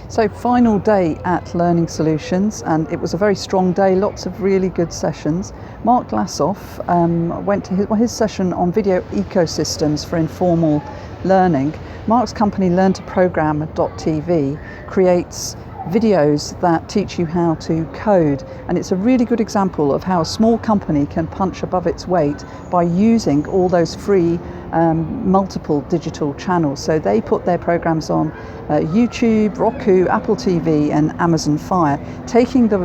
So final day at Learning Solutions, and it was a very strong day, lots of really good sessions. Mark Lassoff went to his session on video ecosystems for informal learning. Mark's company learn2program.tv creates videos that teach you how to code, and it's a really good example of how a small company can punch above its weight by using all those free multiple digital channels. So they put their programs on YouTube, Roku, Apple TV and Amazon Fire, taking the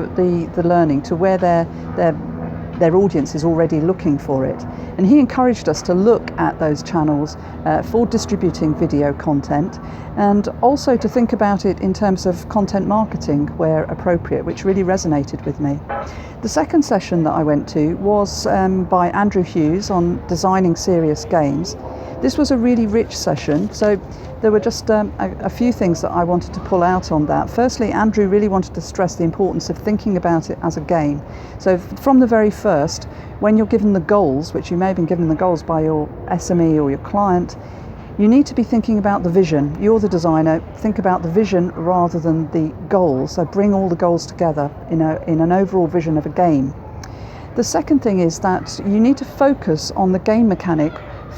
learning to where their audience is already looking for it. And he encouraged us to look at those channels for distributing video content, and also to think about it in terms of content marketing where appropriate, which really resonated with me. The second session that I went to was by Andrew Hughes on designing serious games. This was a really rich session, so there were just a few things that I wanted to pull out on that. Firstly, Andrew really wanted to stress the importance of thinking about it as a game. So from the very first, when you're given the goals, which you may have been given the goals by your SME or your client, you need to be thinking about the vision. You're the designer, think about the vision rather than the goals. So bring all the goals together in an overall vision of a game. The second thing is that you need to focus on the game mechanic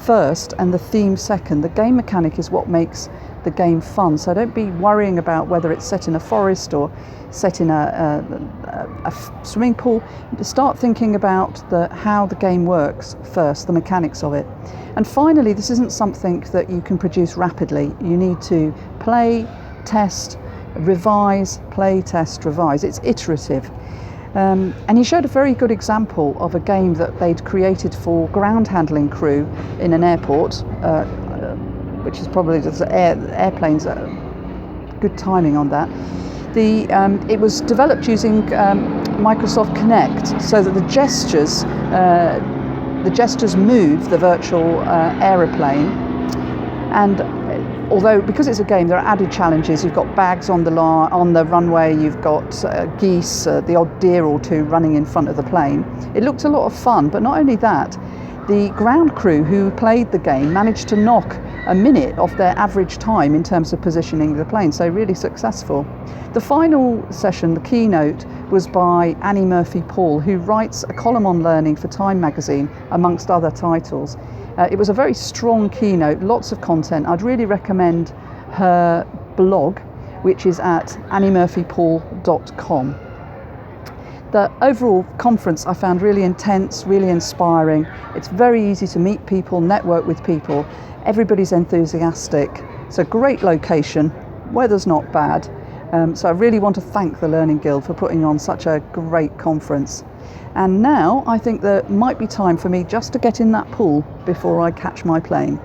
first and the theme second. The game mechanic is what makes the game fun, so don't be worrying about whether it's set in a forest or set in a swimming pool. Start thinking about how the game works first, the mechanics of it. And finally, this isn't something that you can produce rapidly. You need to play, test, revise, play, test, revise. It's iterative. And he showed a very good example of a game that they'd created for ground handling crew in an airport, which is probably just airplanes. Good timing on that. It was developed using Microsoft Kinect, so that the gestures move the virtual aeroplane. And because it's a game, there are added challenges. You've got bags on the runway, you've got geese, the odd deer or two running in front of the plane. It looked a lot of fun, but not only that, the ground crew who played the game managed to knock a minute off their average time in terms of positioning the plane, so really successful. The final session, the keynote, was by Annie Murphy-Paul, who writes a column on learning for Time magazine, amongst other titles. It was a very strong keynote, lots of content. I'd really recommend her blog, which is at anniemurphypaul.com. The overall conference I found really intense, really inspiring. It's very easy to meet people, network with people. Everybody's enthusiastic. It's a great location. Weather's not bad. So I really want to thank the Learning Guild for putting on such a great conference. And now I think there might be time for me just to get in that pool before I catch my plane.